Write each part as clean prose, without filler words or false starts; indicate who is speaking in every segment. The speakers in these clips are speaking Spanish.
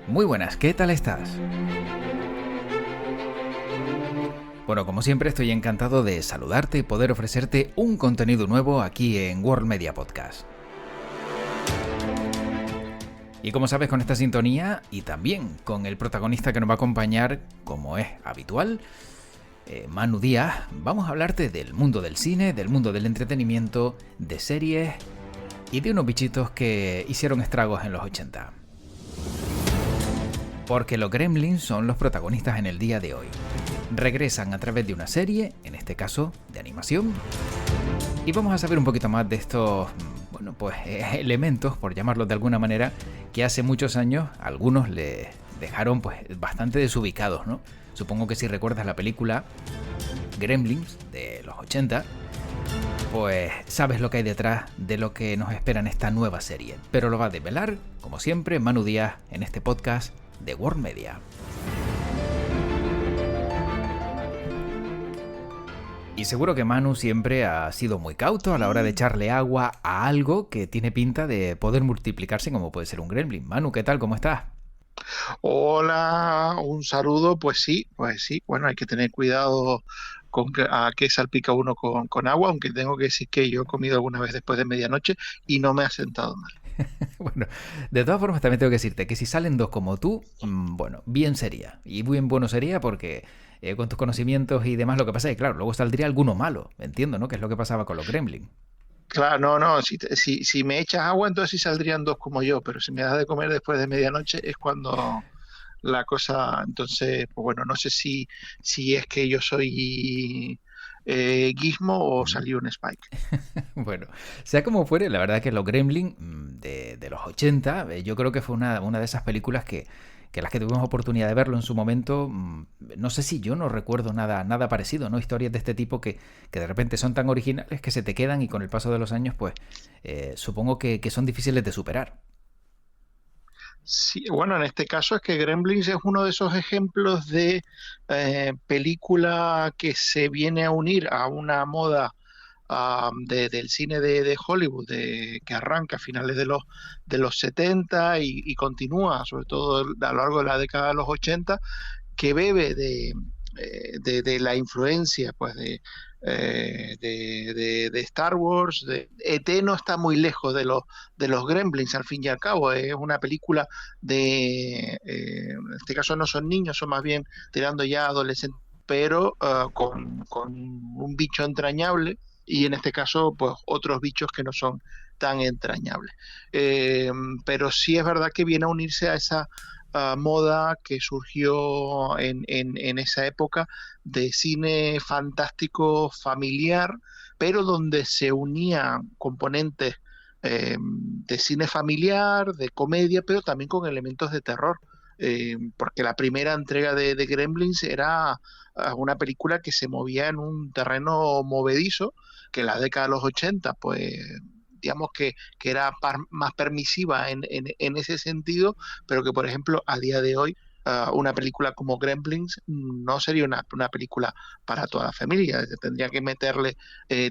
Speaker 1: Muy buenas, ¿qué tal estás? Bueno, como siempre estoy encantado de saludarte y poder ofrecerte un contenido nuevo aquí en World Media Podcast. Y como sabes, con esta sintonía y también con el protagonista que nos va a acompañar, como es habitual, Manu Díaz, vamos a hablarte del mundo del cine, del mundo del entretenimiento, de series y de unos bichitos que hicieron estragos en los 80. Porque los Gremlins son los protagonistas en el día de hoy. Regresan a través de una serie, en este caso de animación, y vamos a saber un poquito más de estos, elementos, por llamarlos de alguna manera, que hace muchos años algunos les dejaron bastante desubicados, ¿no? Supongo que si recuerdas la película Gremlins de los 80, pues sabes lo que hay detrás de lo que nos espera en esta nueva serie. Pero lo va a desvelar, como siempre, Manu Díaz en este podcast de World Media. Y seguro que Manu siempre ha sido muy cauto a la hora de echarle agua a algo que tiene pinta de poder multiplicarse como puede ser un gremlin. Manu, ¿qué tal? ¿Cómo estás?
Speaker 2: Hola, un saludo. Pues sí. Bueno, hay que tener cuidado a qué salpica uno con agua, aunque tengo que decir que yo he comido alguna vez después de medianoche y no me ha sentado mal.
Speaker 1: Bueno, de todas formas también tengo que decirte que si salen dos como tú, bien sería. Y bien bueno sería porque con tus conocimientos y demás lo que pasa es que, claro, luego saldría alguno malo. Entiendo, ¿no? Que es lo que pasaba con los gremlins.
Speaker 2: Claro, no, si me echas agua, entonces sí saldrían dos como yo, pero si me das de comer después de medianoche es cuando la cosa, entonces, pues bueno, no sé si es que yo soy Gizmo o salió un Spike.
Speaker 1: Bueno, sea como fuere, la verdad que los Gremlins de los 80, yo creo que fue una de esas películas que las que tuvimos oportunidad de verlo en su momento, no sé si yo no recuerdo nada parecido, ¿no? Historias de este tipo que de repente son tan originales que se te quedan y con el paso de los años, pues supongo que son difíciles de superar.
Speaker 2: Sí, bueno, en este caso es que Gremlins es uno de esos ejemplos de película que se viene a unir a una moda del cine de Hollywood que arranca a finales de los 70 y continúa, sobre todo a lo largo de la década de los 80, que bebe de la influencia pues de Star Wars. ET no está muy lejos de los Gremlins, al fin y al cabo. Es una película en este caso no son niños, son más bien tirando ya adolescentes, pero con un bicho entrañable y en este caso pues otros bichos que no son tan entrañables. Eh, pero sí es verdad que viene a unirse a esa moda que surgió en esa época de cine fantástico familiar, pero donde se unían componentes de cine familiar, de comedia, pero también con elementos de terror. Porque la primera entrega de Gremlins era una película que se movía en un terreno movedizo, que en la década de los 80 pues digamos que era más permisiva en ese sentido, pero que por ejemplo a día de hoy una película como Gremlins no sería una película para toda la familia. Tendría que meterle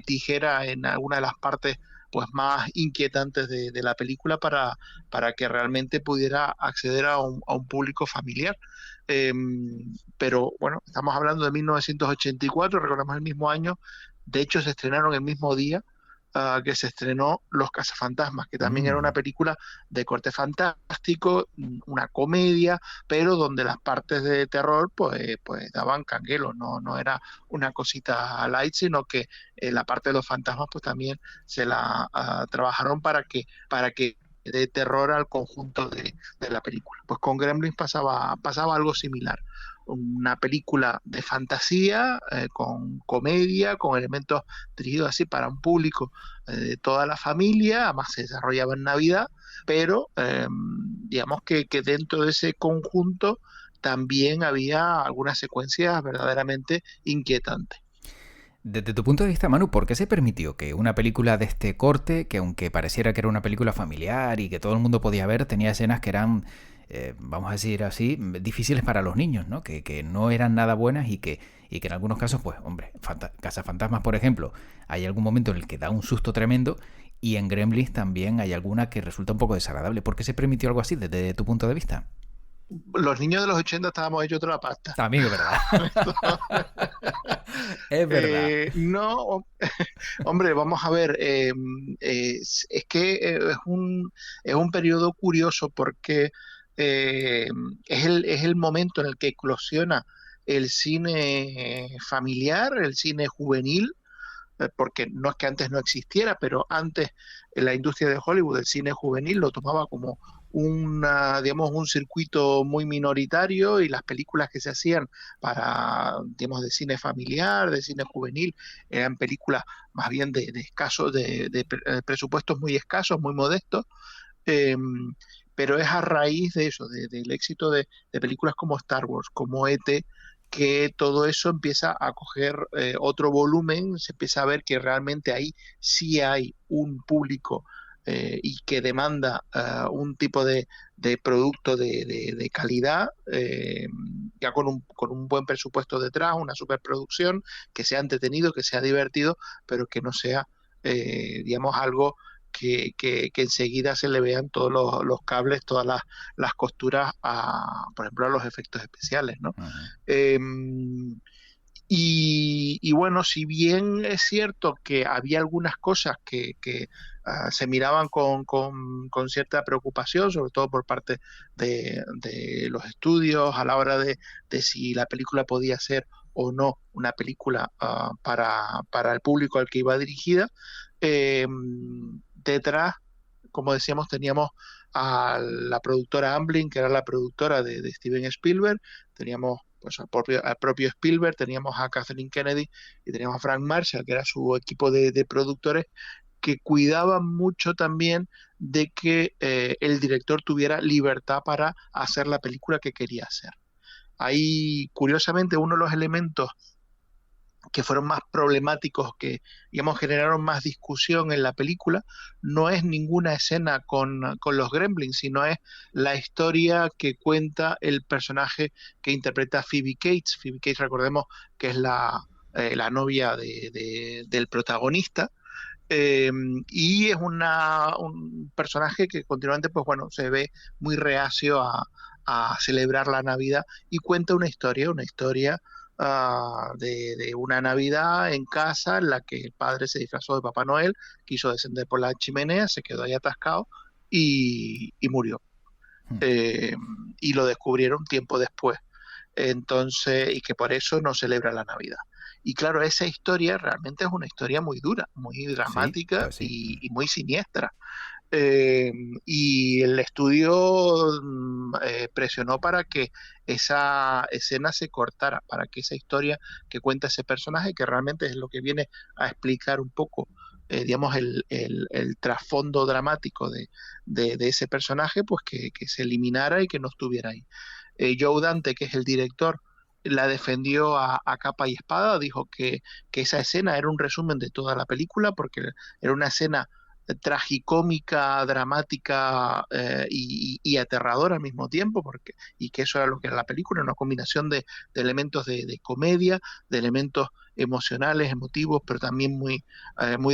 Speaker 2: tijera en alguna de las partes pues más inquietantes de la película para que realmente pudiera acceder a un público familiar. Eh, pero bueno, estamos hablando de 1984, recordemos el mismo año, de hecho se estrenaron el mismo día que se estrenó Los Cazafantasmas, que también era una
Speaker 1: Mm.
Speaker 2: película de corte fantástico, una comedia, pero donde las partes de terror pues daban canguelo. No era una cosita light, sino que la parte de los fantasmas pues también se la trabajaron para que dé terror al conjunto de la película. Pues con Gremlins pasaba algo similar. Una película de fantasía, con comedia, con elementos dirigidos así para un público de toda la familia. Además se desarrollaba en Navidad, pero digamos que dentro de ese conjunto también había algunas secuencias verdaderamente inquietantes.
Speaker 1: Desde tu punto de vista, Manu, ¿por qué se permitió que una película de este corte, que aunque pareciera que era una película familiar y que todo el mundo podía ver, tenía escenas que eran, vamos a decir así, difíciles para los niños, ¿no? Que no eran nada buenas y que en algunos casos, pues, hombre, Cazafantasmas, por ejemplo, hay algún momento en el que da un susto tremendo Y en Gremlins también hay alguna que resulta un poco desagradable. ¿Por qué se permitió algo así desde tu punto de vista?
Speaker 2: Los niños de los 80 estábamos hechos otra pasta.
Speaker 1: También es verdad. Es verdad.
Speaker 2: No, hombre, vamos a ver, es que es un periodo curioso porque eh, es el momento en el que eclosiona el cine familiar, el cine juvenil, porque no es que antes no existiera, pero antes en la industria de Hollywood el cine juvenil lo tomaba como digamos, un circuito muy minoritario y las películas que se hacían para, digamos, de cine familiar, de cine juvenil, eran películas más bien de escasos, presupuestos muy escasos, muy modestos, eh, pero es a raíz de eso, del éxito de películas como Star Wars, como E.T., que todo eso empieza a coger otro volumen, se empieza a ver que realmente ahí sí hay un público y que demanda un tipo de producto de calidad, ya con un buen presupuesto detrás, una superproducción, que sea entretenido, que sea divertido, pero que no sea, digamos, algo que enseguida se le vean todos los cables, todas las costuras, por ejemplo, a los efectos especiales, ¿no?
Speaker 1: Ujú.
Speaker 2: Eh, y bueno, si bien es cierto que había algunas cosas que se miraban con cierta preocupación, sobre todo por parte de los estudios a la hora de si la película podía ser o no una película para el público al que iba dirigida, eh, detrás, como decíamos, teníamos a la productora Amblin, que era la productora de Steven Spielberg, teníamos pues al propio Spielberg, teníamos a Kathleen Kennedy y teníamos a Frank Marshall, que era su equipo de productores, que cuidaban mucho también de que el director tuviera libertad para hacer la película que quería hacer. Ahí, curiosamente, uno de los elementos que fueron más problemáticos, que digamos generaron más discusión en la película, no es ninguna escena con los Gremlins, sino es la historia que cuenta el personaje que interpreta Phoebe Cates. Phoebe Cates, recordemos que es la novia del protagonista, eh, y es un personaje que continuamente, pues bueno, se ve muy reacio a celebrar la Navidad y cuenta una historia de una Navidad en casa en la que el padre se disfrazó de Papá Noel, quiso descender por la chimenea, se quedó ahí atascado y murió.
Speaker 1: Hmm.
Speaker 2: Eh, y lo descubrieron tiempo después. Entonces, y que por eso no celebra la Navidad. Y claro, esa historia realmente es una historia muy dura, muy
Speaker 1: Sí,
Speaker 2: dramática
Speaker 1: pues sí.
Speaker 2: y muy siniestra. Eh, y el estudio presionó para que esa escena se cortara, para que esa historia que cuenta ese personaje, que realmente es lo que viene a explicar un poco, digamos, el trasfondo dramático de ese personaje, pues que se eliminara y que no estuviera ahí. Joe Dante, que es el director, la defendió a capa y espada, dijo que esa escena era un resumen de toda la película, porque era una escena tragicómica, dramática y aterradora al mismo tiempo, y que eso era lo que era la película, una combinación de elementos de comedia, de elementos emocionales, emotivos, pero también muy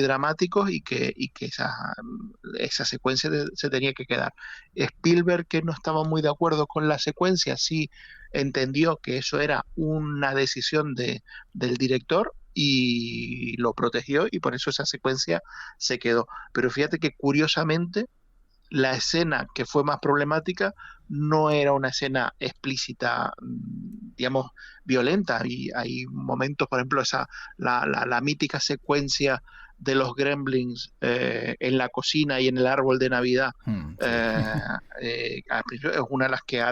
Speaker 2: dramáticos, y que esa secuencia se tenía que quedar. Spielberg, que no estaba muy de acuerdo con la secuencia, sí entendió que eso era una decisión del director y lo protegió, y por eso esa secuencia se quedó. Pero fíjate que curiosamente la escena que fue más problemática no era una escena explícita, digamos, violenta. Y hay momentos, por ejemplo, la mítica secuencia de los Gremlins en la cocina y en el árbol de Navidad.
Speaker 1: Sí.
Speaker 2: Al principio es una de las que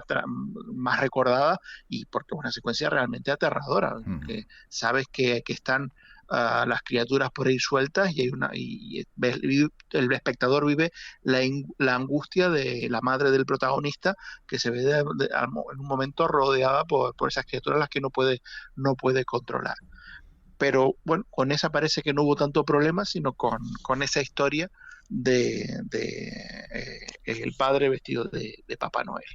Speaker 2: más recordada, y porque es una secuencia realmente aterradora, que sabes que están las criaturas por ahí sueltas, el espectador vive la angustia de la madre del protagonista, que se ve en un momento rodeada por esas criaturas las que no puede controlar. Pero bueno, con esa parece que no hubo tanto problema, sino con esa historia de el padre vestido de Papá Noel.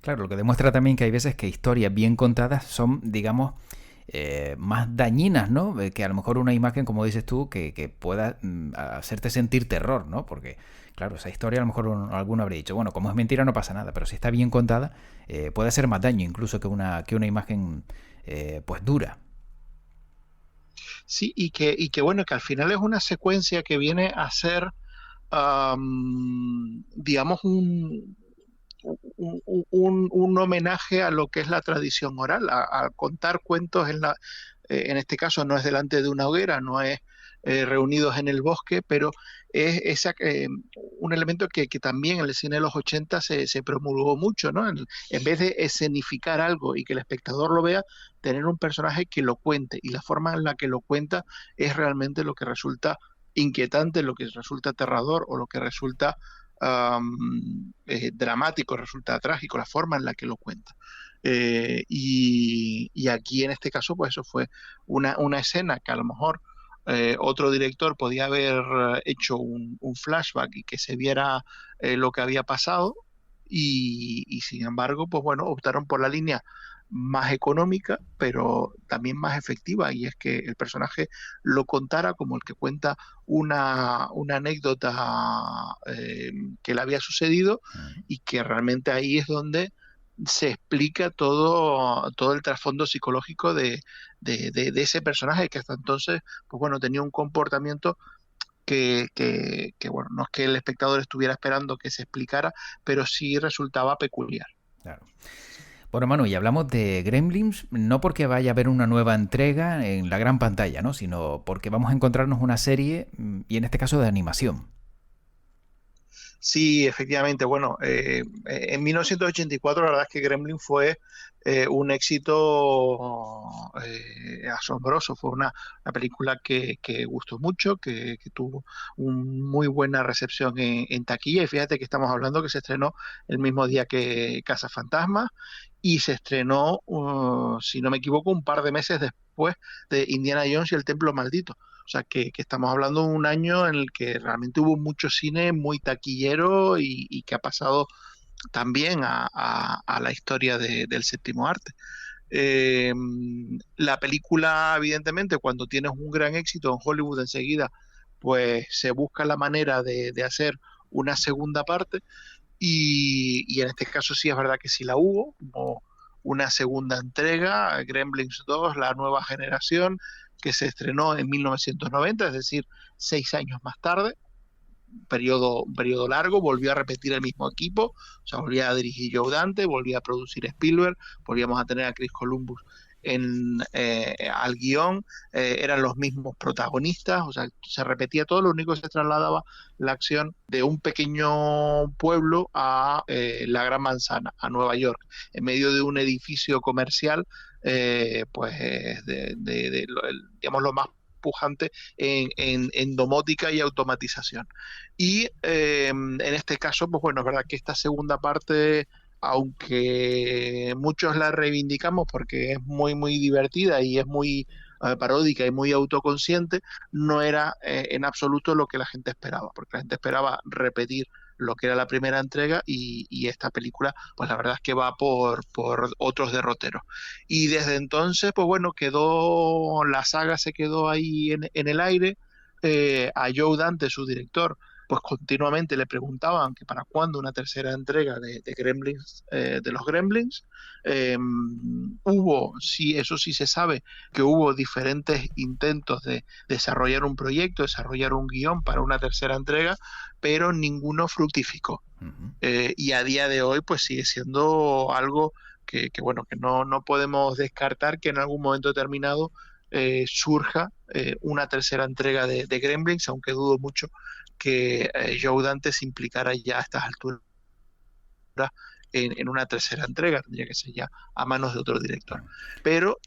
Speaker 1: Claro, lo que demuestra también que hay veces que historias bien contadas son, digamos, más dañinas, ¿no? Que a lo mejor una imagen, como dices tú, que pueda hacerte sentir terror, ¿no? Porque, claro, esa historia a lo mejor alguno habría dicho, bueno, como es mentira no pasa nada, pero si está bien contada, puede hacer más daño incluso que una imagen, pues dura.
Speaker 2: Sí, y que bueno, que al final es una secuencia que viene a ser, digamos, un homenaje a lo que es la tradición oral, a contar cuentos en este caso no es delante de una hoguera, no es reunidos en el bosque, pero es un elemento que también en el cine de los 80 se promulgó mucho, ¿no? En vez de escenificar algo y que el espectador lo vea, tener un personaje que lo cuente, y la forma en la que lo cuenta es realmente lo que resulta inquietante, lo que resulta aterrador o lo que resulta dramático, resulta trágico, la forma en la que lo cuenta. Y aquí en este caso, pues eso fue una escena que a lo mejor otro director podía haber hecho un flashback y que se viera lo que había pasado, y sin embargo, pues bueno, optaron por la línea más económica, pero también más efectiva, y es que el personaje lo contara como el que cuenta una anécdota que le había sucedido,
Speaker 1: Mm.
Speaker 2: y que realmente ahí es donde se explica todo el trasfondo psicológico de ese personaje que hasta entonces, pues bueno, tenía un comportamiento bueno, no es que el espectador estuviera esperando que se explicara, pero sí resultaba peculiar.
Speaker 1: Claro. Bueno, Manu, y hablamos de Gremlins no porque vaya a haber una nueva entrega en la gran pantalla, ¿no? Sino porque vamos a encontrarnos una serie, y en este caso de animación.
Speaker 2: Sí, efectivamente. Bueno, en 1984 la verdad es que Gremlin fue un éxito asombroso. Fue una película que gustó mucho, que tuvo una muy buena recepción en taquilla. Y fíjate que estamos hablando que se estrenó el mismo día que Cazafantasmas, y se estrenó, si no me equivoco, un par de meses después de Indiana Jones y el Templo Maldito. O sea, que estamos hablando de un año en el que realmente hubo mucho cine muy taquillero, y que ha pasado también a la historia del séptimo arte. Eh, la película, evidentemente, cuando tienes un gran éxito en Hollywood enseguida, pues se busca la manera de hacer una segunda parte, y en este caso sí es verdad que sí la hubo, como una segunda entrega, Gremlins 2, la nueva generación, que se estrenó en 1990, es decir, 6 años más tarde, un periodo largo. Volvió a repetir el mismo equipo, o sea, volvía a dirigir Joe Dante, volvía a producir Spielberg, volvíamos a tener a Chris Columbus al guión, eran los mismos protagonistas, o sea, se repetía todo, lo único que se trasladaba la acción de un pequeño pueblo a la Gran Manzana, a Nueva York, en medio de un edificio comercial, pues digamos, lo más pujante en domótica y automatización. Y en este caso, pues bueno, es verdad que esta segunda parte, aunque muchos la reivindicamos porque es muy, muy divertida y es muy paródica y muy autoconsciente, no era en absoluto lo que la gente esperaba, porque la gente esperaba repetir lo que era la primera entrega, y esta película, pues la verdad es que va por otros derroteros. Y desde entonces, pues bueno, la saga se quedó ahí en el aire. A Joe Dante, su director, pues continuamente le preguntaban que para cuándo una tercera entrega de Gremlins, de los Gremlins. Sí, eso sí se sabe, que hubo diferentes intentos de desarrollar un proyecto, desarrollar un guión para una tercera entrega, pero ninguno fructificó.
Speaker 1: Uh -huh.
Speaker 2: Y a día de hoy, pues sigue siendo algo bueno, que no podemos descartar que en algún momento determinado surja una tercera entrega de Gremlins, aunque dudo mucho que Joe Dante se implicara ya a estas alturas en una tercera entrega, tendría que ser ya a manos de otro director.
Speaker 1: Claro.
Speaker 2: Pero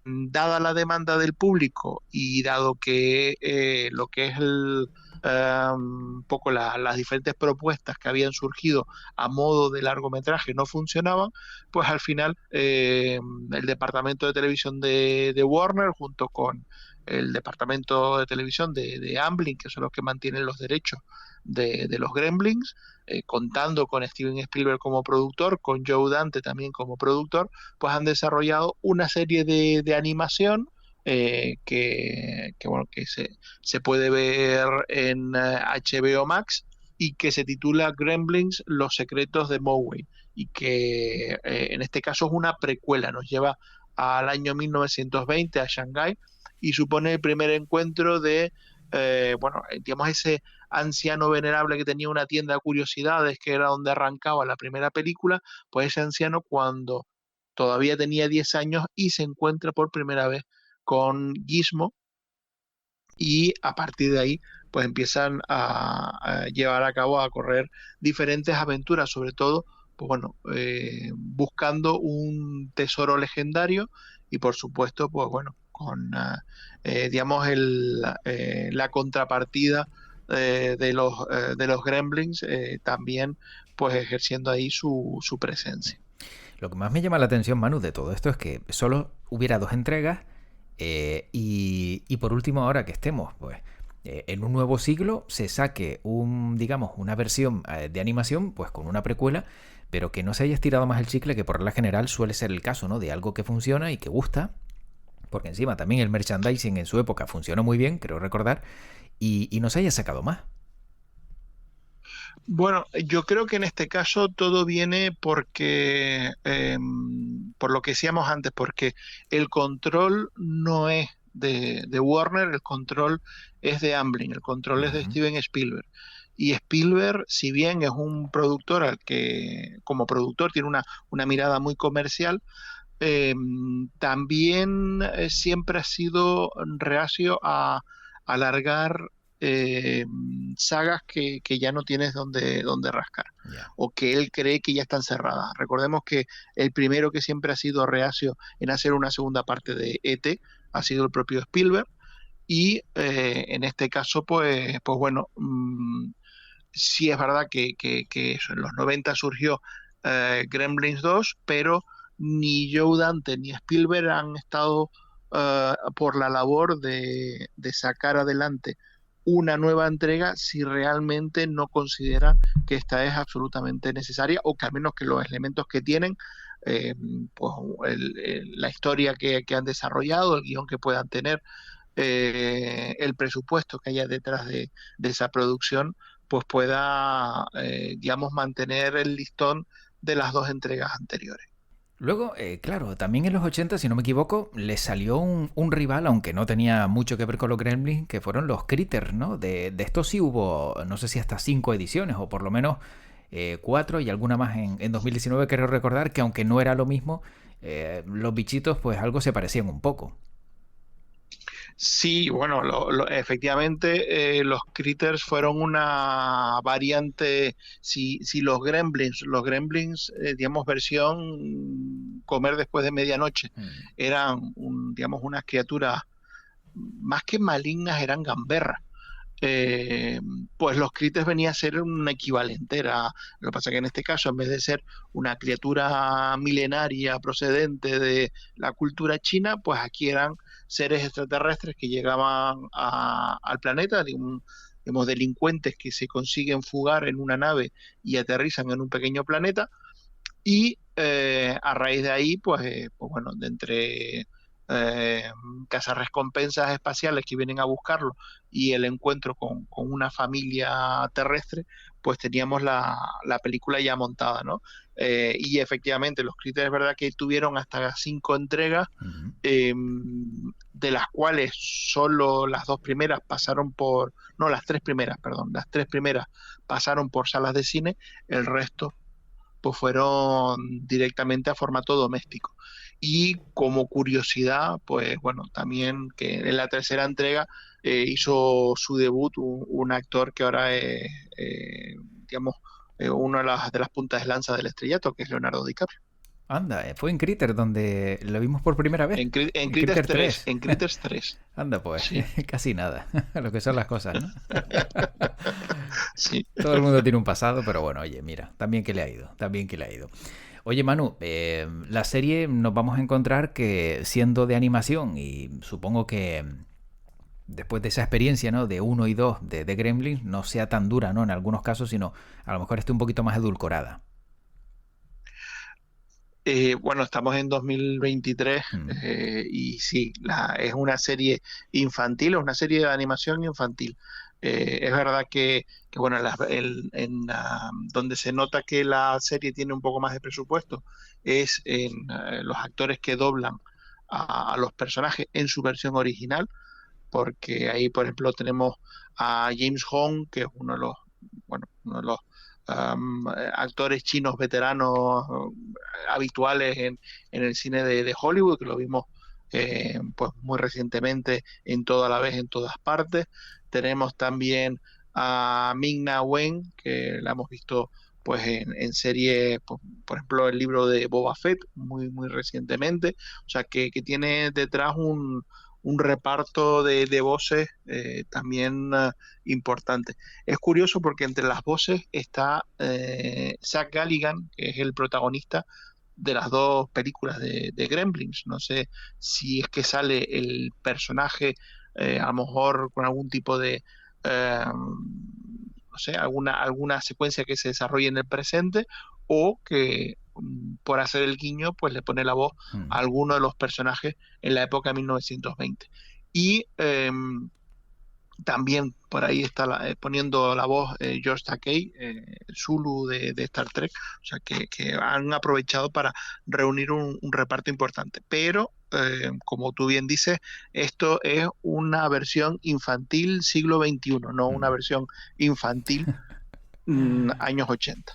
Speaker 2: dada la demanda del público, y dado que lo que es un poco las diferentes propuestas que habían surgido a modo de largometraje no funcionaban, pues al final el departamento de televisión de Warner, junto con el departamento de televisión de Amblin, que son los que mantienen los derechos de los Gremlins, contando con Steven Spielberg como productor, con Joe Dante también como productor, pues han desarrollado una serie de animación bueno, que se puede ver en HBO Max y que se titula Gremlins, Los secretos de Mowgli, y que en este caso es una precuela, nos lleva al año 1920 a Shanghái y supone el primer encuentro de, bueno, digamos, ese anciano venerable que tenía una tienda de curiosidades, que era donde arrancaba la primera película, pues ese anciano cuando todavía tenía 10 años y se encuentra por primera vez con Gizmo, y a partir de ahí pues empiezan a llevar a cabo, a correr diferentes aventuras, sobre todo pues bueno, buscando un tesoro legendario y por supuesto pues bueno, con digamos la contrapartida de los Gremlins también pues ejerciendo ahí su presencia.
Speaker 1: Lo que más me llama la atención, Manu, de todo esto es que solo hubiera 2 entregas y por último, ahora que estemos pues en un nuevo siglo, se saque digamos, una versión de animación pues con una precuela, pero que no se haya estirado más el chicle, que por regla general suele ser el caso, ¿no? De algo que funciona y que gusta, porque encima también el merchandising en su época funcionó muy bien, creo recordar, y no se haya sacado más.
Speaker 2: Bueno, yo creo que en este caso todo viene porque, por lo que decíamos antes, porque el control no es de Warner, el control es de Amblin, el control es de
Speaker 1: Uh-huh.
Speaker 2: Steven Spielberg. Y Spielberg, si bien es un productor al que, como productor, tiene una mirada muy comercial, eh, también siempre ha sido reacio a alargar eh, sagas que ya no tienes donde rascar
Speaker 1: Yeah.
Speaker 2: o que él cree que ya están cerradas. Recordemos que el primero que siempre ha sido reacio en hacer una segunda parte de ET ha sido el propio Spielberg y en este caso pues bueno, sí es verdad que eso, en los 90 surgió Gremlins 2, pero ni Joe Dante ni Spielberg han estado por la labor de sacar adelante una nueva entrega si realmente no consideran que esta es absolutamente necesaria o que al menos que los elementos que tienen, eh, pues la historia que han desarrollado, el guión que puedan tener, el presupuesto que haya detrás de esa producción, pues pueda, digamos, mantener el listón de las 2 entregas anteriores.
Speaker 1: Luego, claro, también en los 80, si no me equivoco, le salió un rival, aunque no tenía mucho que ver con los Gremlins, que fueron los Critters, ¿no? De estos sí hubo, no sé si hasta 5 ediciones, o por lo menos 4 y alguna más en 2019, creo recordar, que aunque no era lo mismo, los bichitos pues algo se parecían un poco.
Speaker 2: Sí, bueno, efectivamente los Critters fueron una variante, si los Gremlins, digamos, versión comer después de medianoche,
Speaker 1: Mm.
Speaker 2: eran, digamos, unas criaturas más que malignas, eran gamberras. eh, pues los Critters venía a ser un equivalente. Lo que pasa que en este caso, en vez de ser una criatura milenaria procedente de la cultura china, pues aquí eran seres extraterrestres que llegaban al planeta, digamos, delincuentes que se consiguen fugar en una nave y aterrizan en un pequeño planeta y a raíz de ahí, pues bueno, de entre eh, cazarrecompensas espaciales que vienen a buscarlo y el encuentro con una familia terrestre, pues teníamos la película ya montada, ¿no? Y efectivamente, los Critters es verdad que tuvieron hasta 5 entregas,
Speaker 1: Uh-huh.
Speaker 2: eh, de las cuales solo las 2 primeras pasaron por, no, las 3 primeras, perdón, las 3 primeras pasaron por salas de cine, el resto pues fueron directamente a formato doméstico. Y como curiosidad, pues bueno, también que en la tercera entrega hizo su debut un actor que ahora es, digamos, una de las puntas de lanza del estrellato, que es Leonardo DiCaprio.
Speaker 1: Anda, fue en Critter donde lo vimos por primera vez.
Speaker 2: En
Speaker 1: En
Speaker 2: Critters
Speaker 1: Critter
Speaker 2: 3,
Speaker 1: 3.
Speaker 2: en Critters 3.
Speaker 1: Anda, pues,
Speaker 2: Sí,
Speaker 1: casi nada. Lo que son las cosas, ¿no?
Speaker 2: sí.
Speaker 1: Todo el mundo tiene un pasado, pero bueno, oye, mira, también que le ha ido, también que le ha ido. Oye, Manu, la serie nos vamos a encontrar que siendo de animación y supongo que después de esa experiencia, ¿no? De 1 y 2 de Gremlins, no sea tan dura, ¿no? En algunos casos, sino a lo mejor esté un poquito más edulcorada.
Speaker 2: Bueno, estamos en 2023
Speaker 1: Mm.
Speaker 2: y sí, es una serie infantil, es una serie de animación infantil. Es verdad que, bueno, donde se nota que la serie tiene un poco más de presupuesto es en los actores que doblan a los personajes en su versión original, porque ahí, por ejemplo, tenemos a James Hong, que es uno de los actores chinos veteranos habituales en el cine de Hollywood, que lo vimos pues muy recientemente en Toda la Vez en todas partes. Tenemos también a Ming-Na Wen, que la hemos visto pues en serie, por ejemplo, el libro de Boba Fett, muy recientemente. O sea, que tiene detrás un reparto de voces también importante. Es curioso porque entre las voces está Zach Galligan, que es el protagonista de las dos películas de Gremlins. No sé si es que sale el personaje a lo mejor con algún tipo de, no sé, alguna secuencia que se desarrolle en el presente o que por hacer el guiño, pues le pone la voz a
Speaker 1: Mm.
Speaker 2: alguno de los personajes en la época de 1920. Y también por ahí está poniendo la voz George Takei, el Zulu de Star Trek, o sea que han aprovechado para reunir un reparto importante. Pero, como tú bien dices, esto es una versión infantil siglo XXI, no una
Speaker 1: Mm.
Speaker 2: versión infantil años 80.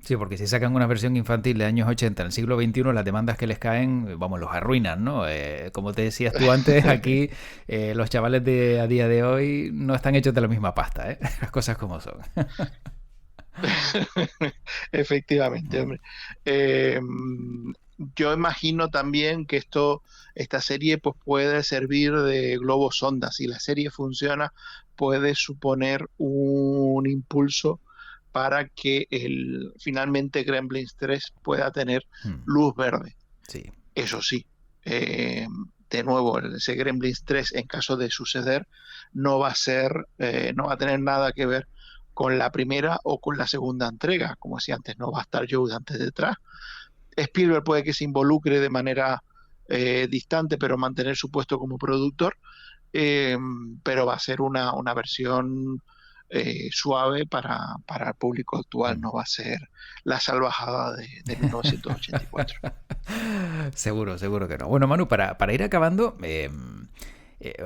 Speaker 1: Sí, porque si sacan una versión infantil de años 80 en el siglo XXI, las demandas que les caen, vamos, los arruinan, ¿no? Como te decías tú antes, aquí los chavales de a día de hoy no están hechos de la misma pasta, ¿eh? Las cosas como son.
Speaker 2: Efectivamente,
Speaker 1: Mm.
Speaker 2: hombre. Eh, yo imagino también que esta serie pues, puede servir de globo sonda. Si la serie funciona, puede suponer un impulso para que finalmente Gremlins 3 pueda tener
Speaker 1: Mm.
Speaker 2: luz verde.
Speaker 1: Sí.
Speaker 2: Eso sí, eh, de nuevo, ese Gremlins 3, en caso de suceder, no va a tener nada que ver con la primera o con la segunda entrega. Como decía antes, no va a estar Joe Dante detrás. Spielberg puede que se involucre de manera distante, pero mantener su puesto como productor, eh, pero va a ser una versión suave para el público actual,
Speaker 1: Mm.
Speaker 2: no va a ser la salvajada de 1984.
Speaker 1: Seguro, seguro que no. Bueno, Manu, para ir acabando,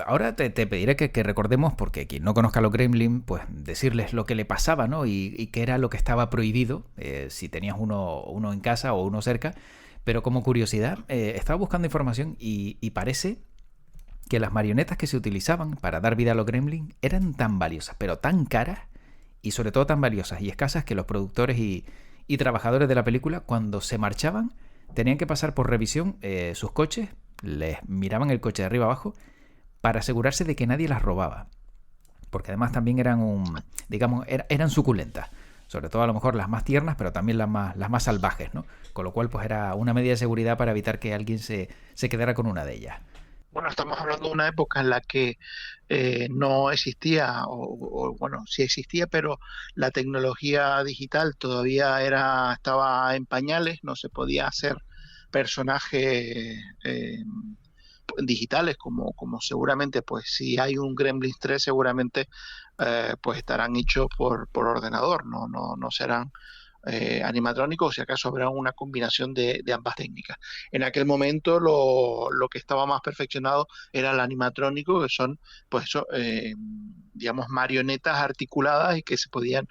Speaker 1: ahora te pediré que recordemos, porque quien no conozca a los Gremlin, pues decirles lo que le pasaba, ¿no? Y qué era lo que estaba prohibido, si tenías uno en casa o uno cerca. Pero como curiosidad, estaba buscando información y parece que las marionetas que se utilizaban para dar vida a los Gremlin eran tan valiosas, pero tan caras, y sobre todo tan valiosas y escasas, que los productores y trabajadores de la película, cuando se marchaban, tenían que pasar por revisión sus coches, les miraban el coche de arriba abajo para asegurarse de que nadie las robaba. Porque además también digamos, eran suculentas. Sobre todo a lo mejor las más tiernas, pero también las más salvajes, ¿no? Con lo cual, pues era una medida de seguridad para evitar que alguien se quedara con una de ellas.
Speaker 2: Bueno, estamos hablando de una época en la que no existía, bueno, sí existía, pero la tecnología digital todavía estaba en pañales, no se podía hacer personajes digitales como seguramente, pues si hay un Gremlins 3 seguramente pues estarán hechos por ordenador, no serán animatrónicos, o si acaso habrá una combinación de ambas técnicas. En aquel momento lo que estaba más perfeccionado era el animatrónico, que son, pues eso, digamos, marionetas articuladas y que se podían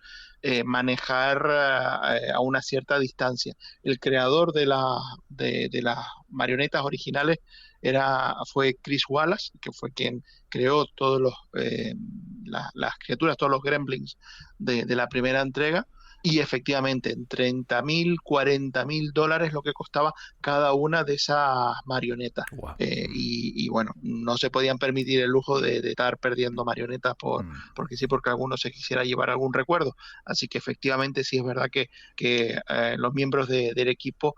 Speaker 2: manejar a una cierta distancia. El creador de las marionetas originales fue Chris Wallace, que fue quien creó las criaturas, todos los gremlins de la primera entrega, y efectivamente en 30.000, 40.000 dólares lo que costaba cada una de esas marionetas.
Speaker 1: Wow.
Speaker 2: Y bueno, no se podían permitir el lujo de estar perdiendo marionetas porque sí, porque alguno se quisiera llevar algún recuerdo. Así que efectivamente sí es verdad que los miembros del equipo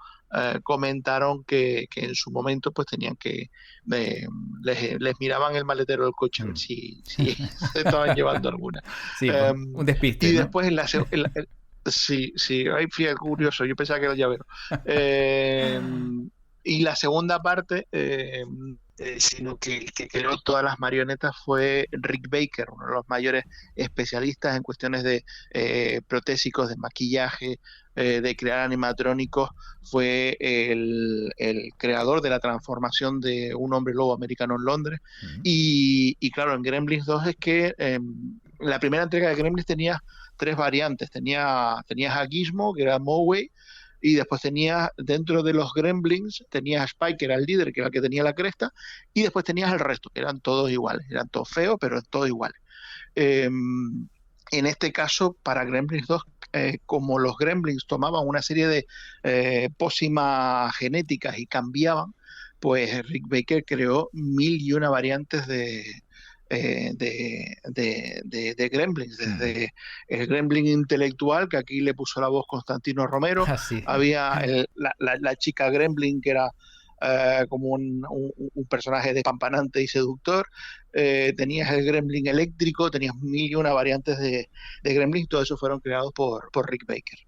Speaker 2: comentaron que en su momento pues tenían que les miraban el maletero del coche a ver si se estaban llevando alguna.
Speaker 1: Sí, pues, un despiste,
Speaker 2: Y
Speaker 1: ¿no?
Speaker 2: después sí, ay, fíjate, curioso, yo pensaba que era el llavero. Eh, y la segunda parte, sino que creó todas las marionetas, fue Rick Baker, uno de los mayores especialistas en cuestiones de protésicos, de maquillaje, de crear animatrónicos. Fue el creador de la transformación de un hombre lobo americano en Londres.
Speaker 1: Mm.
Speaker 2: Y claro, en Gremlins 2 es que la primera entrega de Gremlins tenía tres variantes. Tenías a Gizmo, que era Mowgli, y después tenías, dentro de los Gremlins, tenías a Spike, que era el líder, que era el que tenía la cresta, y después tenías el resto, que eran todos iguales, eran todos feos, pero todos iguales. En este caso, para Gremlins 2, como los Gremlins tomaban una serie de pócimas genéticas y cambiaban, pues Rick Baker creó 1001 variantes de Gremlins, desde el Gremlin intelectual, que aquí le puso la voz Constantino Romero,
Speaker 1: Así.
Speaker 2: había la chica Gremlin, que era como un personaje despampanante y seductor, tenías el Gremlin eléctrico, tenías 1001 variantes de Gremlins, todo eso fueron creados por Rick Baker.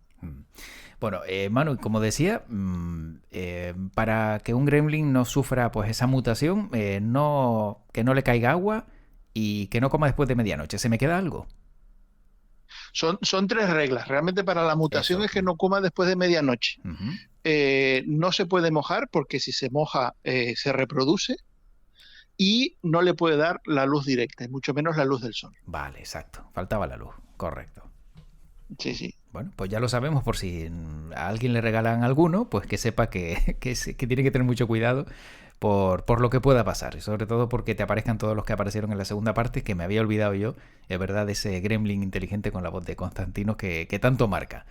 Speaker 1: Bueno, Manu, como decía, para que un gremlin no sufra pues esa mutación, que no le caiga agua y que no coma después de medianoche. ¿Se me queda algo?
Speaker 2: Son tres reglas. Realmente para la mutación
Speaker 1: Eso.
Speaker 2: Es que no coma después de medianoche.
Speaker 1: Uh-huh.
Speaker 2: No se puede mojar, porque si se moja se reproduce, y no le puede dar la luz directa, y mucho menos la luz del sol.
Speaker 1: Vale, exacto. Faltaba la luz. Correcto.
Speaker 2: Sí.
Speaker 1: Bueno, pues ya lo sabemos, por si a alguien le regalan alguno, pues que sepa que tiene que tener mucho cuidado por lo que pueda pasar, y sobre todo porque te aparezcan todos los que aparecieron en la segunda parte, que me había olvidado yo, es verdad, de ese gremlin inteligente con la voz de Constantino que tanto marca,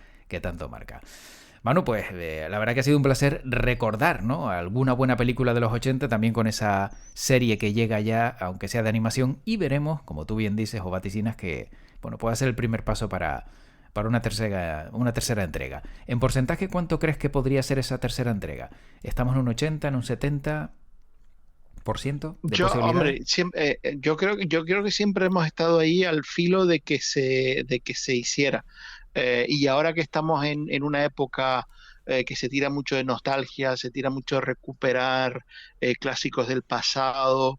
Speaker 1: Manu, pues la verdad que ha sido un placer recordar, ¿no?, alguna buena película de los 80, también con esa serie que llega ya, aunque sea de animación, y veremos, como tú bien dices o vaticinas, que bueno, puede ser el primer paso para una tercera entrega. En porcentaje, ¿cuánto crees que podría ser esa tercera entrega? ¿Estamos en un 80, en un 70%?
Speaker 2: Hombre, yo creo que siempre hemos estado ahí al filo de que se hiciera. Y ahora que estamos en una época que se tira mucho de nostalgia, se tira mucho de recuperar clásicos del pasado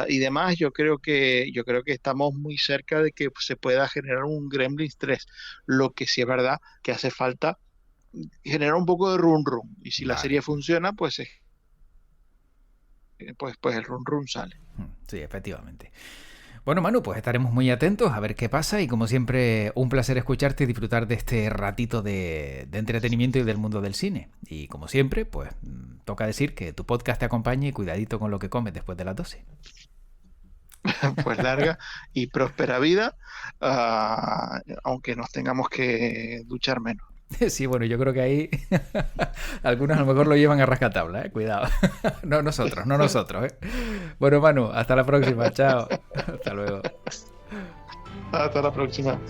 Speaker 2: y demás, yo creo que estamos muy cerca de que se pueda generar un Gremlins 3. Lo que sí es verdad que hace falta generar un poco de run run, y si la serie funciona, pues el run run sale.
Speaker 1: Sí, efectivamente. Bueno, Manu, pues estaremos muy atentos a ver qué pasa, y como siempre, un placer escucharte y disfrutar de este ratito de entretenimiento y del mundo del cine. Y como siempre, pues toca decir que tu podcast te acompañe, y cuidadito con lo que comes después de las 12.
Speaker 2: Pues larga y próspera vida, aunque nos tengamos que duchar menos.
Speaker 1: Sí, bueno, yo creo que ahí algunos a lo mejor lo llevan a rajatabla, cuidado. No nosotros. Bueno, Manu, hasta la próxima, chao. Hasta luego.
Speaker 2: Hasta la próxima.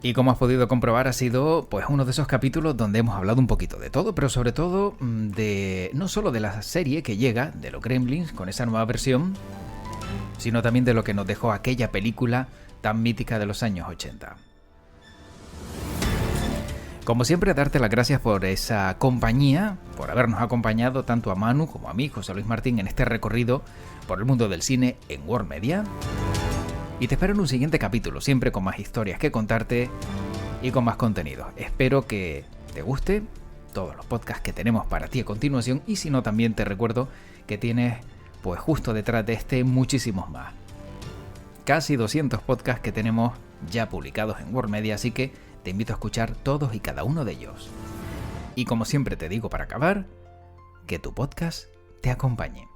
Speaker 1: Y como has podido comprobar, ha sido pues uno de esos capítulos donde hemos hablado un poquito de todo, pero sobre todo de no solo de la serie que llega, de los Gremlins con esa nueva versión, sino también de lo que nos dejó aquella película tan mítica de los años 80. Como siempre, darte las gracias por esa compañía, por habernos acompañado tanto a Manu como a mí, José Luis Martín, en este recorrido por el mundo del cine en World Media. Y te espero en un siguiente capítulo, siempre con más historias que contarte y con más contenido. Espero que te guste todos los podcasts que tenemos para ti a continuación, y si no, también te recuerdo que tienes pues justo detrás de este muchísimos más. Casi 200 podcasts que tenemos ya publicados en World Media, así que te invito a escuchar todos y cada uno de ellos. Y como siempre te digo para acabar, que tu podcast te acompañe.